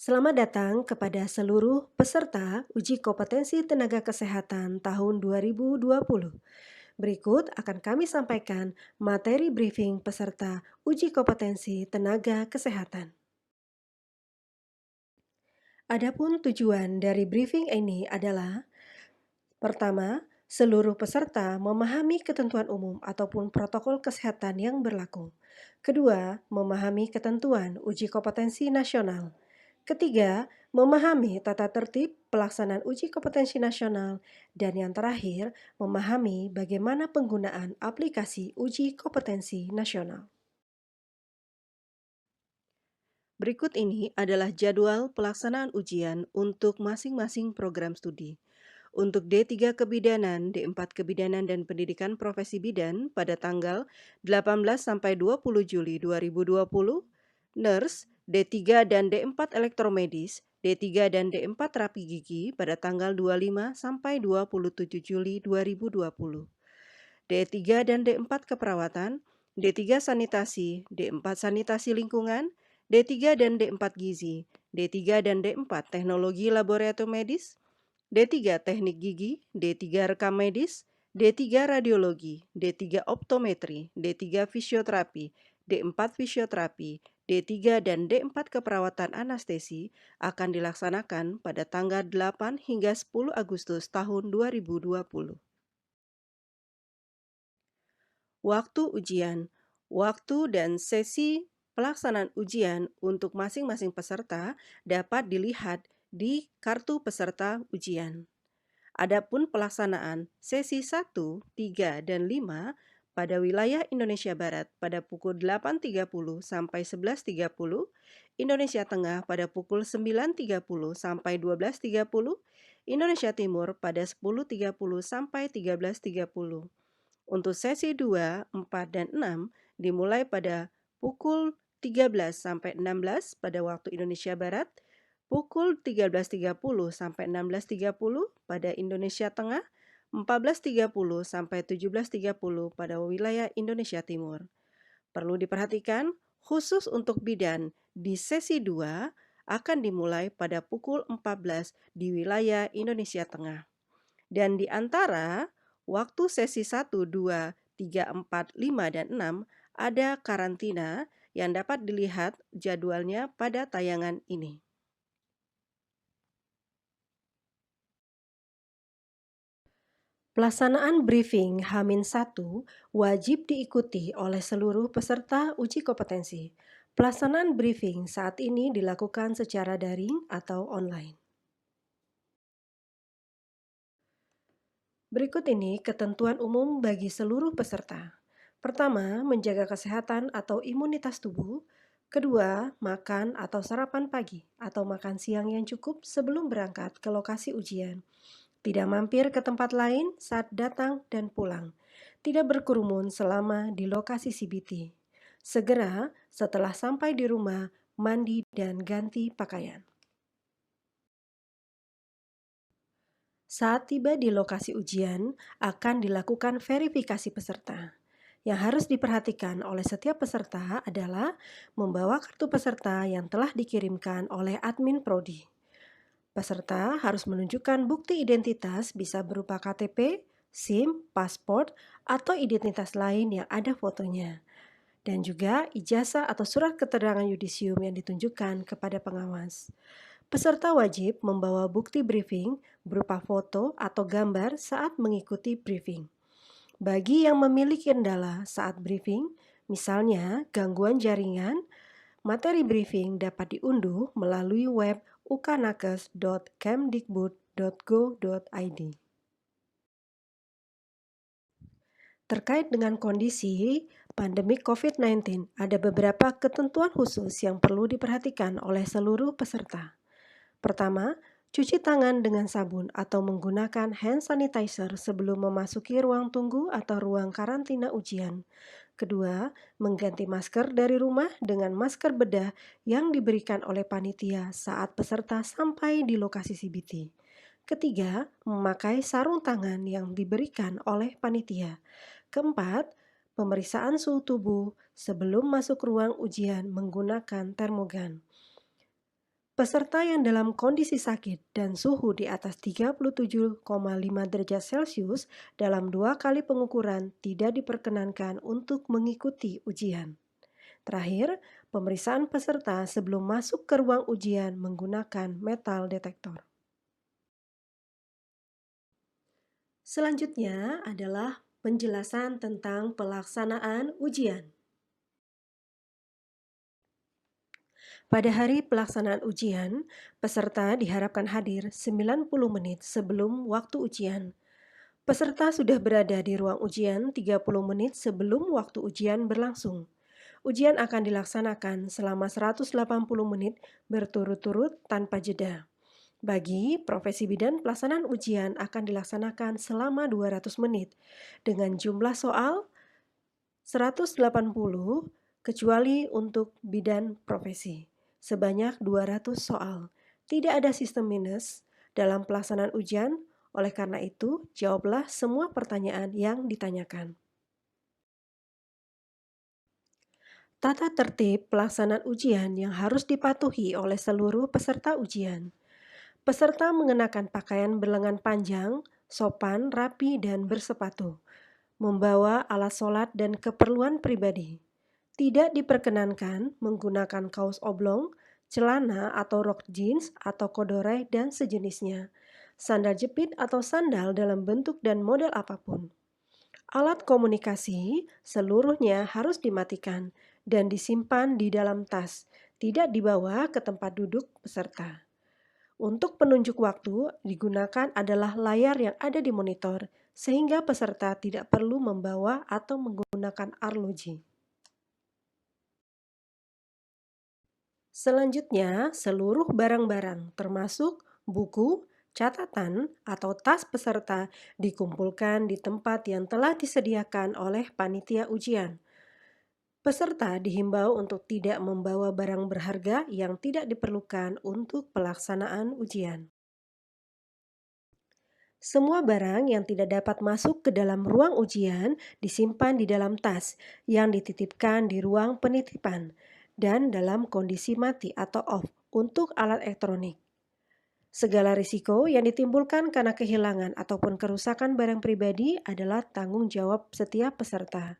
Selamat datang kepada seluruh peserta uji kompetensi tenaga kesehatan tahun 2020. Berikut akan kami sampaikan materi briefing peserta uji kompetensi tenaga kesehatan. Adapun tujuan dari briefing ini adalah: pertama, seluruh peserta memahami ketentuan umum ataupun protokol kesehatan yang berlaku. Kedua, memahami ketentuan uji kompetensi nasional. Ketiga, memahami tata tertib pelaksanaan uji kompetensi nasional. Dan yang terakhir, memahami bagaimana penggunaan aplikasi uji kompetensi nasional. Berikut ini adalah jadwal pelaksanaan ujian untuk masing-masing program studi. Untuk D3 Kebidanan, D4 Kebidanan dan Pendidikan Profesi Bidan pada tanggal 18 sampai 20 Juli 2020, Nurse D3 dan D4 Elektromedis, D3 dan D4 Terapi Gigi pada tanggal 25 sampai 27 Juli 2020. D3 dan D4 Keperawatan, D3 Sanitasi, D4 Sanitasi Lingkungan, D3 dan D4 Gizi, D3 dan D4 Teknologi Laboratorium Medis, D3 Teknik Gigi, D3 Rekam Medis, D3 Radiologi, D3 Optometri, D3 Fisioterapi, D4 Fisioterapi, D3 dan D4 Keperawatan Anestesi akan dilaksanakan pada tanggal 8 hingga 10 Agustus tahun 2020. Waktu ujian, waktu dan sesi pelaksanaan ujian untuk masing-masing peserta dapat dilihat di kartu peserta ujian. Adapun pelaksanaan sesi 1, 3, dan 5 pada wilayah Indonesia Barat pada pukul 8.30 sampai 11.30, Indonesia Tengah pada pukul 9.30 sampai 12.30, Indonesia Timur pada 10.30 sampai 13.30. Untuk sesi 2, 4, dan 6 dimulai pada pukul 13 sampai 16 pada waktu Indonesia Barat, pukul 13.30 sampai 16.30 pada Indonesia Tengah, 14.30 sampai 17.30 pada wilayah Indonesia Timur. Perlu diperhatikan, khusus untuk bidan di sesi 2 akan dimulai pada pukul 14 di wilayah Indonesia Tengah. Dan di antara waktu sesi 1, 2, 3, 4, 5, dan 6 ada karantina yang dapat dilihat jadwalnya pada tayangan ini. Pelaksanaan briefing H-1 wajib diikuti oleh seluruh peserta uji kompetensi. Pelaksanaan briefing saat ini dilakukan secara daring atau online. Berikut ini ketentuan umum bagi seluruh peserta. Pertama, menjaga kesehatan atau imunitas tubuh. Kedua, makan atau sarapan pagi atau makan siang yang cukup sebelum berangkat ke lokasi ujian. Tidak mampir ke tempat lain saat datang dan pulang. Tidak berkerumun selama di lokasi CBT. Segera setelah sampai di rumah, mandi dan ganti pakaian. Saat tiba di lokasi ujian, akan dilakukan verifikasi peserta. Yang harus diperhatikan oleh setiap peserta adalah membawa kartu peserta yang telah dikirimkan oleh admin prodi. Peserta harus menunjukkan bukti identitas bisa berupa KTP, SIM, paspor, atau identitas lain yang ada fotonya. Dan juga ijazah atau surat keterangan yudisium yang ditunjukkan kepada pengawas. Peserta wajib membawa bukti briefing berupa foto atau gambar saat mengikuti briefing. Bagi yang memiliki kendala saat briefing, misalnya gangguan jaringan, materi briefing dapat diunduh melalui web uknakes.kemdikbud.go.id. Terkait dengan kondisi pandemi COVID-19, ada beberapa ketentuan khusus yang perlu diperhatikan oleh seluruh peserta. Pertama, cuci tangan dengan sabun atau menggunakan hand sanitizer sebelum memasuki ruang tunggu atau ruang karantina ujian. Kedua, mengganti masker dari rumah dengan masker bedah yang diberikan oleh panitia saat peserta sampai di lokasi CBT. Ketiga, memakai sarung tangan yang diberikan oleh panitia. Keempat, pemeriksaan suhu tubuh sebelum masuk ruang ujian menggunakan termogan. Peserta yang dalam kondisi sakit dan suhu di atas 37,5 derajat Celcius dalam 2 kali pengukuran tidak diperkenankan untuk mengikuti ujian. Terakhir, pemeriksaan peserta sebelum masuk ke ruang ujian menggunakan metal detektor. Selanjutnya adalah penjelasan tentang pelaksanaan ujian. Pada hari pelaksanaan ujian, peserta diharapkan hadir 90 menit sebelum waktu ujian. Peserta sudah berada di ruang ujian 30 menit sebelum waktu ujian berlangsung. Ujian akan dilaksanakan selama 180 menit berturut-turut tanpa jeda. Bagi profesi bidan, pelaksanaan ujian akan dilaksanakan selama 200 menit dengan jumlah soal 180 kecuali untuk bidan profesi, sebanyak 200 soal. Tidak ada sistem minus dalam pelaksanaan ujian, oleh karena itu jawablah semua pertanyaan yang ditanyakan. Tata tertib pelaksanaan ujian yang harus dipatuhi oleh seluruh peserta ujian. Peserta mengenakan pakaian berlengan panjang, sopan, rapi, dan bersepatu. Membawa alat sholat dan keperluan pribadi. Tidak diperkenankan menggunakan kaos oblong, celana atau rok jeans atau corduroy dan sejenisnya. Sandal jepit atau sandal dalam bentuk dan model apapun. Alat komunikasi seluruhnya harus dimatikan dan disimpan di dalam tas, tidak dibawa ke tempat duduk peserta. Untuk penunjuk waktu digunakan adalah layar yang ada di monitor, sehingga peserta tidak perlu membawa atau menggunakan arloji. Selanjutnya, seluruh barang-barang termasuk buku, catatan, atau tas peserta dikumpulkan di tempat yang telah disediakan oleh panitia ujian. Peserta dihimbau untuk tidak membawa barang berharga yang tidak diperlukan untuk pelaksanaan ujian. Semua barang yang tidak dapat masuk ke dalam ruang ujian disimpan di dalam tas yang dititipkan di ruang penitipan dan dalam kondisi mati atau off untuk alat elektronik. Segala risiko yang ditimbulkan karena kehilangan ataupun kerusakan barang pribadi adalah tanggung jawab setiap peserta.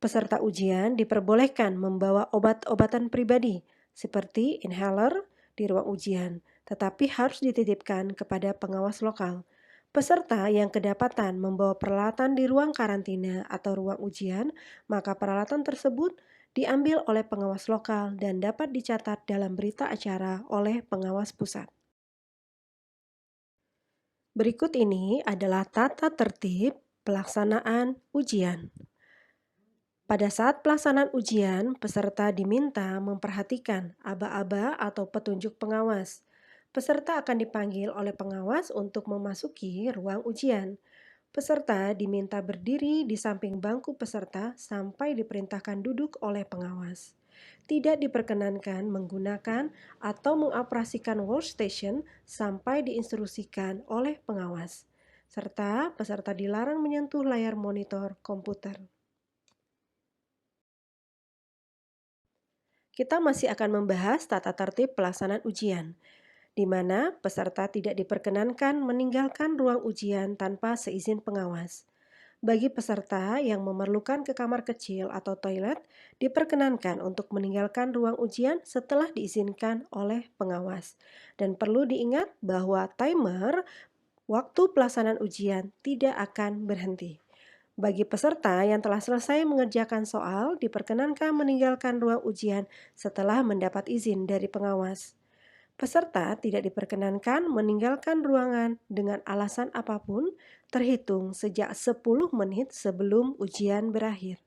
Peserta ujian diperbolehkan membawa obat-obatan pribadi seperti inhaler di ruang ujian, tetapi harus dititipkan kepada pengawas lokal. Peserta yang kedapatan membawa peralatan di ruang karantina atau ruang ujian, maka peralatan tersebut diambil oleh pengawas lokal dan dapat dicatat dalam berita acara oleh pengawas pusat. Berikut ini adalah tata tertib pelaksanaan ujian. Pada saat pelaksanaan ujian, peserta diminta memperhatikan aba-aba atau petunjuk pengawas. Peserta akan dipanggil oleh pengawas untuk memasuki ruang ujian. Peserta diminta berdiri di samping bangku peserta sampai diperintahkan duduk oleh pengawas. Tidak diperkenankan menggunakan atau mengoperasikan workstation sampai diinstruksikan oleh pengawas. Serta peserta dilarang menyentuh layar monitor komputer. Kita masih akan membahas tata tertib pelaksanaan ujian, di mana peserta tidak diperkenankan meninggalkan ruang ujian tanpa seizin pengawas. Bagi peserta yang memerlukan ke kamar kecil atau toilet, diperkenankan untuk meninggalkan ruang ujian setelah diizinkan oleh pengawas. Dan perlu diingat bahwa timer waktu pelaksanaan ujian tidak akan berhenti. Bagi peserta yang telah selesai mengerjakan soal, diperkenankan meninggalkan ruang ujian setelah mendapat izin dari pengawas. Peserta tidak diperkenankan meninggalkan ruangan dengan alasan apapun terhitung sejak 10 menit sebelum ujian berakhir.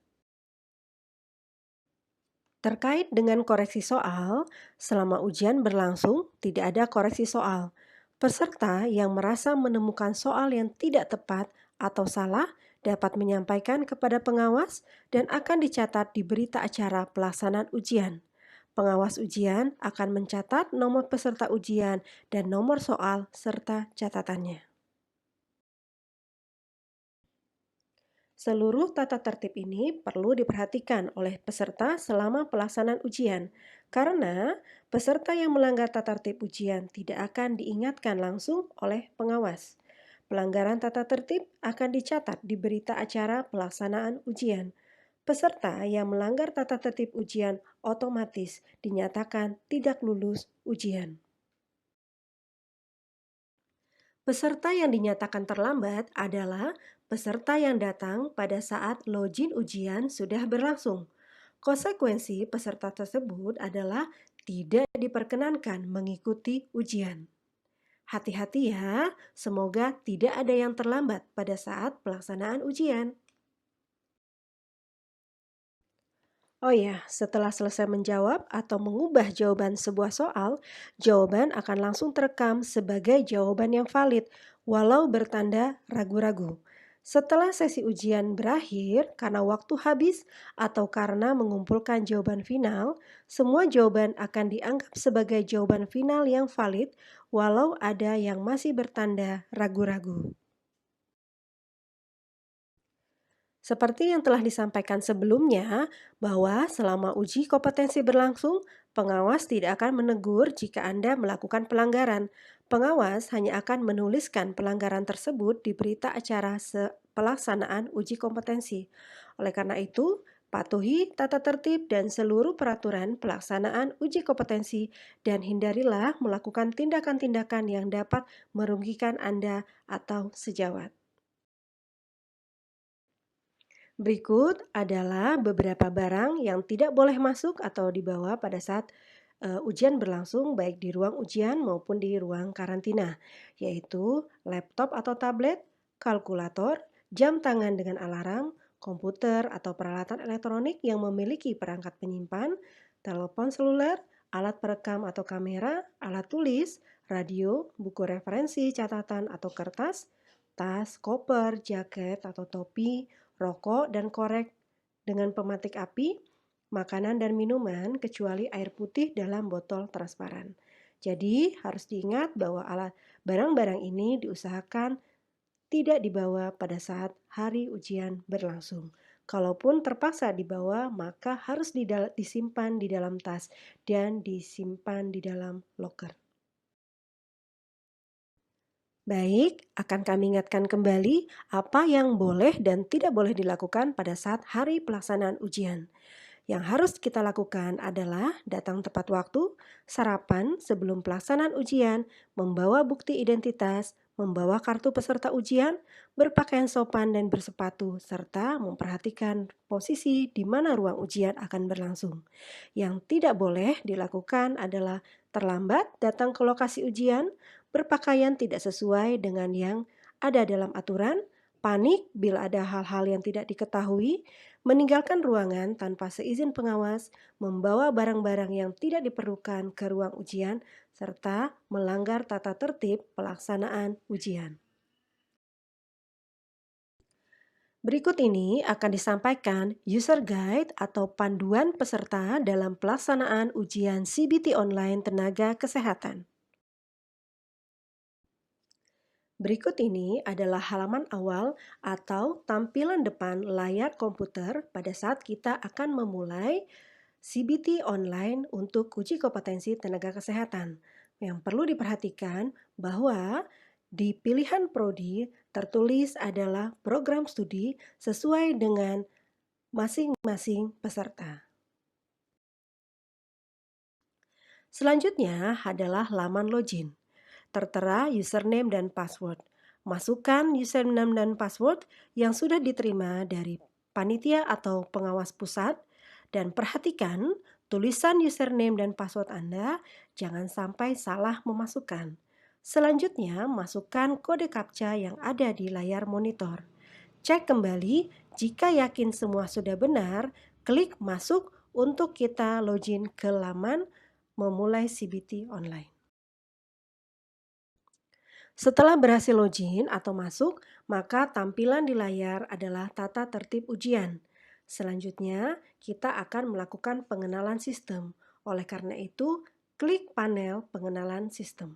Terkait dengan koreksi soal, selama ujian berlangsung tidak ada koreksi soal. Peserta yang merasa menemukan soal yang tidak tepat atau salah dapat menyampaikan kepada pengawas dan akan dicatat di berita acara pelaksanaan ujian. Pengawas ujian akan mencatat nomor peserta ujian dan nomor soal serta catatannya. Seluruh tata tertib ini perlu diperhatikan oleh peserta selama pelaksanaan ujian, karena peserta yang melanggar tata tertib ujian tidak akan diingatkan langsung oleh pengawas. Pelanggaran tata tertib akan dicatat di berita acara pelaksanaan ujian. Peserta yang melanggar tata tertib ujian otomatis dinyatakan tidak lulus ujian. Peserta yang dinyatakan terlambat adalah peserta yang datang pada saat login ujian sudah berlangsung. Konsekuensi peserta tersebut adalah tidak diperkenankan mengikuti ujian. Hati-hati ya, semoga tidak ada yang terlambat pada saat pelaksanaan ujian. Oh ya, setelah selesai menjawab atau mengubah jawaban sebuah soal, jawaban akan langsung terekam sebagai jawaban yang valid, walau bertanda ragu-ragu. Setelah sesi ujian berakhir, karena waktu habis atau karena mengumpulkan jawaban final, semua jawaban akan dianggap sebagai jawaban final yang valid, walau ada yang masih bertanda ragu-ragu. Seperti yang telah disampaikan sebelumnya, bahwa selama uji kompetensi berlangsung, pengawas tidak akan menegur jika Anda melakukan pelanggaran. Pengawas hanya akan menuliskan pelanggaran tersebut di berita acara pelaksanaan uji kompetensi. Oleh karena itu, patuhi tata tertib dan seluruh peraturan pelaksanaan uji kompetensi dan hindarilah melakukan tindakan-tindakan yang dapat merugikan Anda atau sejawat. Berikut adalah beberapa barang yang tidak boleh masuk atau dibawa pada saat ujian berlangsung baik di ruang ujian maupun di ruang karantina, yaitu laptop atau tablet, kalkulator, jam tangan dengan alarm, komputer atau peralatan elektronik yang memiliki perangkat penyimpan, telepon seluler, alat perekam atau kamera, alat tulis, radio, buku referensi, catatan atau kertas, tas, koper, jaket atau topi, rokok dan korek dengan pematik api, makanan dan minuman kecuali air putih dalam botol transparan. Jadi harus diingat bahwa barang-barang ini diusahakan tidak dibawa pada saat hari ujian berlangsung. Kalaupun terpaksa dibawa, maka harus disimpan di dalam tas dan disimpan di dalam loker. Baik, akan kami ingatkan kembali apa yang boleh dan tidak boleh dilakukan pada saat hari pelaksanaan ujian. Yang harus kita lakukan adalah datang tepat waktu, sarapan sebelum pelaksanaan ujian, membawa bukti identitas, membawa kartu peserta ujian, berpakaian sopan dan bersepatu, serta memperhatikan posisi di mana ruang ujian akan berlangsung. Yang tidak boleh dilakukan adalah terlambat datang ke lokasi ujian, berpakaian tidak sesuai dengan yang ada dalam aturan, panik bila ada hal-hal yang tidak diketahui, meninggalkan ruangan tanpa seizin pengawas, membawa barang-barang yang tidak diperlukan ke ruang ujian, serta melanggar tata tertib pelaksanaan ujian. Berikut ini akan disampaikan user guide atau panduan peserta dalam pelaksanaan ujian CBT online tenaga kesehatan. Berikut ini adalah halaman awal atau tampilan depan layar komputer pada saat kita akan memulai CBT online untuk uji kompetensi tenaga kesehatan. Yang perlu diperhatikan bahwa di pilihan prodi tertulis adalah program studi sesuai dengan masing-masing peserta. Selanjutnya adalah laman login. Tertera username dan password. Masukkan username dan password yang sudah diterima dari panitia atau pengawas pusat dan perhatikan tulisan username dan password Anda jangan sampai salah memasukkan. Selanjutnya, masukkan kode CAPTCHA yang ada di layar monitor. Cek kembali, jika yakin semua sudah benar, klik masuk untuk kita login ke laman memulai CBT online. Setelah berhasil login atau masuk, maka tampilan di layar adalah tata tertib ujian. Selanjutnya, kita akan melakukan pengenalan sistem. Oleh karena itu, klik panel pengenalan sistem.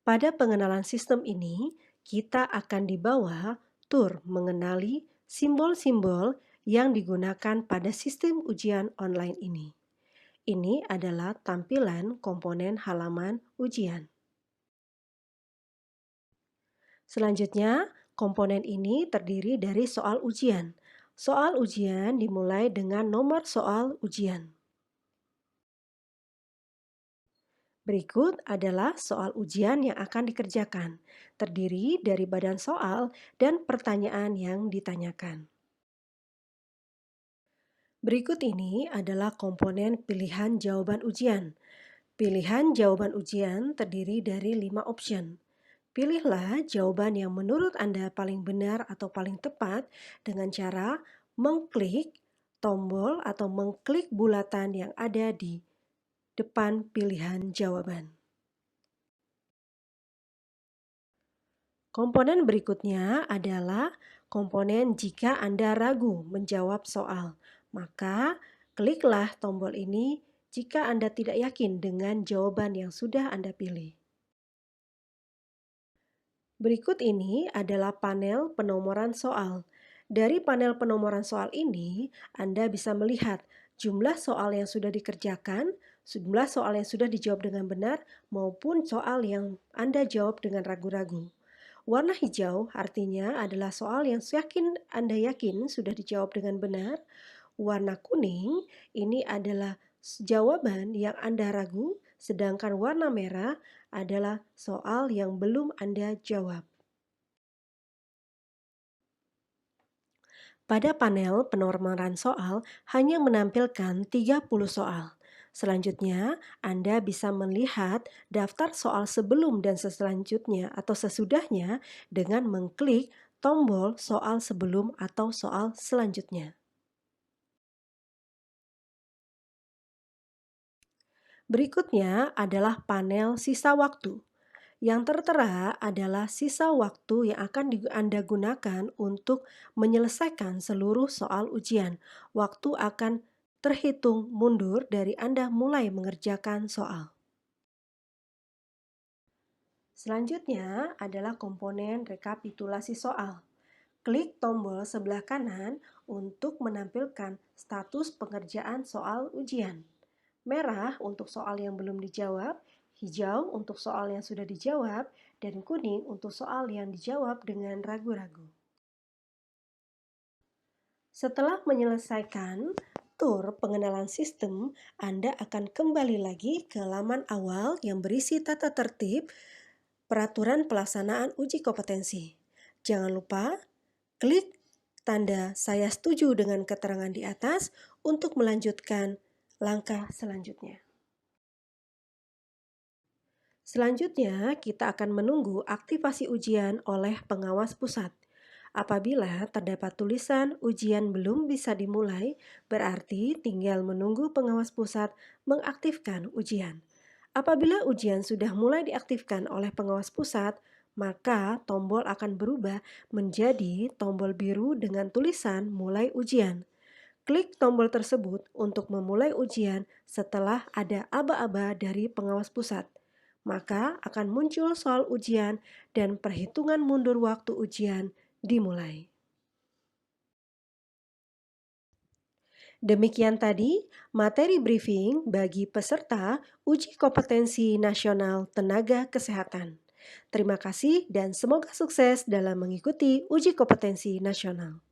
Pada pengenalan sistem ini, kita akan dibawa Tur mengenali simbol-simbol yang digunakan pada sistem ujian online ini. Ini adalah tampilan komponen halaman ujian. Selanjutnya, komponen ini terdiri dari soal ujian. Soal ujian dimulai dengan nomor soal ujian. Berikut adalah soal ujian yang akan dikerjakan, terdiri dari badan soal dan pertanyaan yang ditanyakan. Berikut ini adalah komponen pilihan jawaban ujian. Pilihan jawaban ujian terdiri dari 5 option. Pilihlah jawaban yang menurut Anda paling benar atau paling tepat dengan cara mengklik tombol atau mengklik bulatan yang ada di depan pilihan jawaban. Komponen berikutnya adalah komponen jika Anda ragu menjawab soal. Maka kliklah tombol ini jika Anda tidak yakin dengan jawaban yang sudah Anda pilih. Berikut ini adalah panel penomoran soal. Dari panel penomoran soal ini, Anda bisa melihat jumlah soal yang sudah dikerjakan, jumlah soal yang sudah dijawab dengan benar, maupun soal yang Anda jawab dengan ragu-ragu. Warna hijau artinya adalah soal yang Anda yakin sudah dijawab dengan benar. Warna kuning ini adalah jawaban yang Anda ragu, sedangkan warna merah adalah soal yang belum Anda jawab. Pada panel penomoran soal hanya menampilkan 30 soal. Selanjutnya, Anda bisa melihat daftar soal sebelum dan selanjutnya atau sesudahnya dengan mengklik tombol soal sebelum atau soal selanjutnya. Berikutnya adalah panel sisa waktu. Yang tertera adalah sisa waktu yang akan Anda gunakan untuk menyelesaikan seluruh soal ujian. Waktu akan terhitung mundur dari Anda mulai mengerjakan soal. Selanjutnya adalah komponen rekapitulasi soal. Klik tombol sebelah kanan untuk menampilkan status pengerjaan soal ujian. Merah untuk soal yang belum dijawab, hijau untuk soal yang sudah dijawab, dan kuning untuk soal yang dijawab dengan ragu-ragu. Setelah menyelesaikan tur pengenalan sistem, Anda akan kembali lagi ke laman awal yang berisi tata tertib peraturan pelaksanaan uji kompetensi. Jangan lupa klik tanda saya setuju dengan keterangan di atas untuk melanjutkan langkah selanjutnya. Selanjutnya, kita akan menunggu aktivasi ujian oleh pengawas pusat. Apabila terdapat tulisan ujian belum bisa dimulai, berarti tinggal menunggu pengawas pusat mengaktifkan ujian. Apabila ujian sudah mulai diaktifkan oleh pengawas pusat, maka tombol akan berubah menjadi tombol biru dengan tulisan mulai ujian. Klik tombol tersebut untuk memulai ujian setelah ada aba-aba dari pengawas pusat. Maka akan muncul soal ujian dan perhitungan mundur waktu ujian dimulai. Demikian tadi materi briefing bagi peserta Uji Kompetensi Nasional Tenaga Kesehatan. Terima kasih dan semoga sukses dalam mengikuti Uji Kompetensi Nasional.